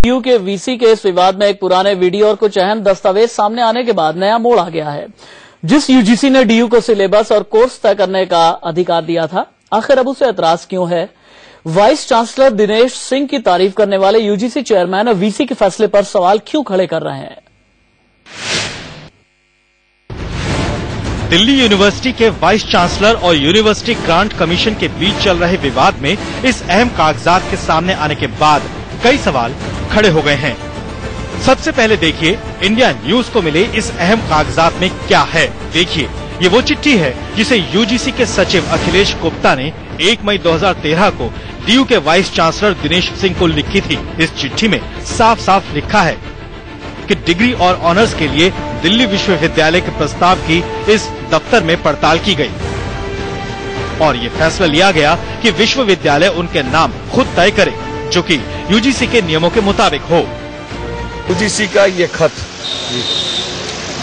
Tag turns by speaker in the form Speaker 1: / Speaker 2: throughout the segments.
Speaker 1: DU के VC के इस विवाद में एक पुराने वीडियो और कुछ अहम दस्तावेज सामने आने के बाद नया मोड़ आ गया है। जिस यूजीसी ने डीयू को सिलेबस और कोर्स तय करने का अधिकार दिया था, आखिर अब उसे एतराज क्यों है? वाइस चांसलर दिनेश सिंह की तारीफ करने वाले यूजीसी चेयरमैन और वीसी के फैसले पर सवाल क्यों खड़े कर रहे हैं?
Speaker 2: दिल्ली यूनिवर्सिटी के वाइस चांसलर और यूनिवर्सिटी ग्रांट कमीशन के बीच चल रहे विवाद में इस अहम कागजात के सामने आने के बाद कई सवाल खड़े हो गए हैं। सबसे पहले देखिए इंडिया न्यूज को मिले इस अहम कागजात में क्या है। देखिए, ये वो चिट्ठी है जिसे यूजीसी के सचिव अखिलेश गुप्ता ने 1 मई 2013 को डीयू के वाइस चांसलर दिनेश सिंह को लिखी थी। इस चिट्ठी में साफ साफ लिखा है कि डिग्री और ऑनर्स के लिए दिल्ली विश्वविद्यालय के प्रस्ताव की इस दफ्तर में पड़ताल की गई और ये फैसला लिया गया कि विश्वविद्यालय उनके नाम खुद तय करे, जो कि यूजीसी के नियमों के मुताबिक हो।
Speaker 3: यूजीसी का ये खत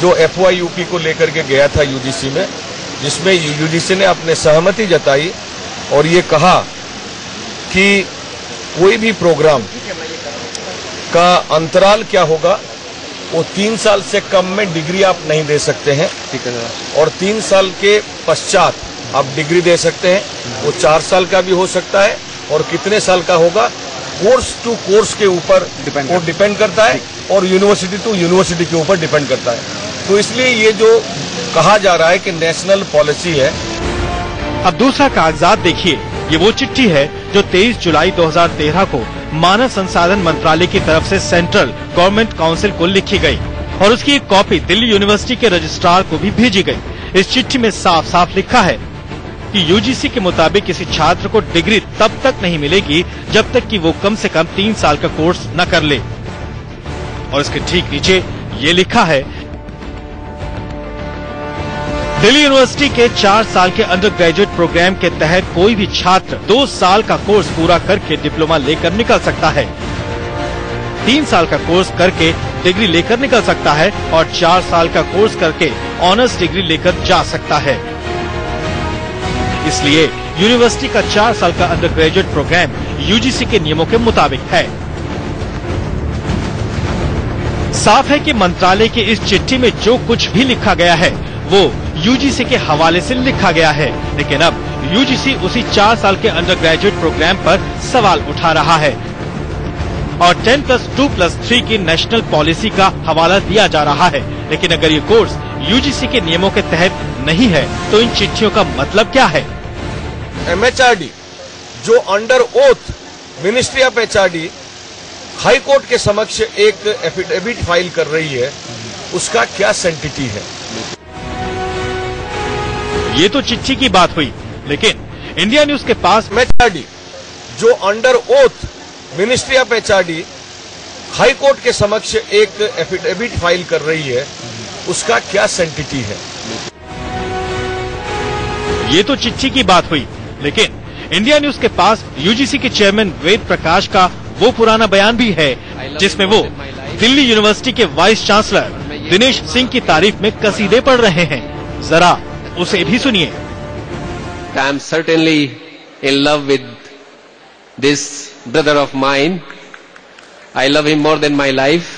Speaker 3: जो FYUP को लेकर के गया था यूजीसी में, जिसमें यूजीसी ने अपने सहमति जताई और ये कहा कि कोई भी प्रोग्राम का अंतराल क्या होगा, वो 3 साल से कम में डिग्री आप नहीं दे सकते हैं और 3 साल के पश्चात आप डिग्री दे सकते हैं। वो 4 साल का भी हो सकता है और कितने साल का होगा कोर्स टू कोर्स के ऊपर वो डिपेंड करता है और यूनिवर्सिटी टू यूनिवर्सिटी के ऊपर डिपेंड करता है। तो इसलिए ये जो कहा जा रहा है कि नेशनल पॉलिसी है।
Speaker 2: अब दूसरा कागजात देखिए, ये वो चिट्ठी है जो 23 जुलाई 2013 को मानव संसाधन मंत्रालय की तरफ से सेंट्रल गवर्नमेंट काउंसिल को लिखी गई और उसकी एक कॉपी दिल्ली यूनिवर्सिटी के रजिस्ट्रार को भी भेजी गई। इस चिट्ठी में साफ साफ लिखा है कि यूजीसी के मुताबिक किसी छात्र को डिग्री तब तक नहीं मिलेगी जब तक कि वो कम से कम 3 साल का कोर्स न कर ले। और इसके ठीक नीचे ये लिखा है, दिल्ली यूनिवर्सिटी के 4 साल के अंडर ग्रेजुएट प्रोग्राम के तहत कोई भी छात्र 2 साल का कोर्स पूरा करके डिप्लोमा लेकर निकल सकता है, 3 साल का कोर्स करके डिग्री लेकर निकल सकता है और 4 साल का कोर्स करके ऑनर्स डिग्री लेकर जा सकता है। इसलिए यूनिवर्सिटी का 4 साल का अंडर ग्रेजुएट प्रोग्राम यूजीसी के नियमों के मुताबिक है। साफ है कि मंत्रालय की इस चिट्ठी में जो कुछ भी लिखा गया है वो यूजीसी के हवाले से लिखा गया है, लेकिन अब यूजीसी उसी 4 साल के अंडर ग्रेजुएट प्रोग्राम पर सवाल उठा रहा है और 10+2+3 की नेशनल पॉलिसी का हवाला दिया जा रहा है। लेकिन अगर ये कोर्स यूजीसी के नियमों के तहत नहीं है तो इन चिट्ठियों का मतलब क्या है?
Speaker 3: MHRD जो under oath ministry of HRD high court के समक्ष एक एफिडेविट फाइल कर रही है, उसका क्या सेंटिटी है?
Speaker 2: ये तो चिट्ठी की बात हुई, लेकिन इंडिया न्यूज के पास
Speaker 3: MHRD जो under oath ministry of HRD high court के समक्ष एक एफिडेविट फाइल कर रही है, उसका क्या सेंटिटी है?
Speaker 2: ये तो चिट्ठी की बात हुई, लेकिन इंडिया न्यूज के पास यूजीसी के चेयरमैन वेद प्रकाश का वो पुराना बयान भी है जिसमें वो दिल्ली यूनिवर्सिटी के वाइस चांसलर दिनेश सिंह की तारीफ में कसीदे पढ़ रहे हैं। जरा उसे भी सुनिए।
Speaker 4: I am certainly in love with this brother of mine. I love him more than my life.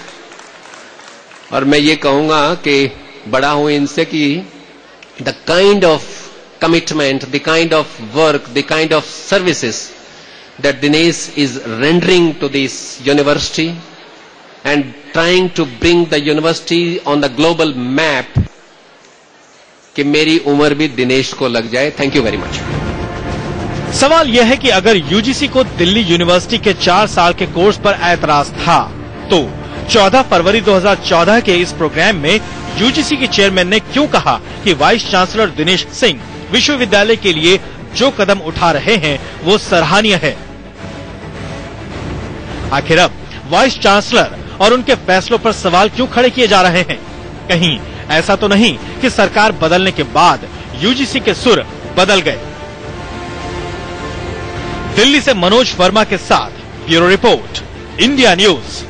Speaker 4: और मैं ये कहूँगा कि बड़ा हूँ इनसे कि the kind of commitment, the kind of work, the kind of services that Dinesh is rendering to this university and trying to bring the university on the global map, कि मेरी उम्र भी दिनेश को लग जाए। Thank you very much.
Speaker 2: सवाल यह है कि अगर यूजीसी को दिल्ली यूनिवर्सिटी के 4 साल के कोर्स पर ऐतराज था तो 14 फरवरी 2014 के इस प्रोग्राम में यूजीसी के चेयरमैन ने क्यों कहा कि वाइस चांसलर दिनेश सिंह विश्वविद्यालय के लिए जो कदम उठा रहे हैं वो सराहनीय है। आखिर अब वाइस चांसलर और उनके फैसलों पर सवाल क्यों खड़े किए जा रहे हैं? कहीं ऐसा तो नहीं कि सरकार बदलने के बाद यूजीसी के सुर बदल गए? दिल्ली से मनोज वर्मा के साथ ब्यूरो रिपोर्ट, इंडिया न्यूज।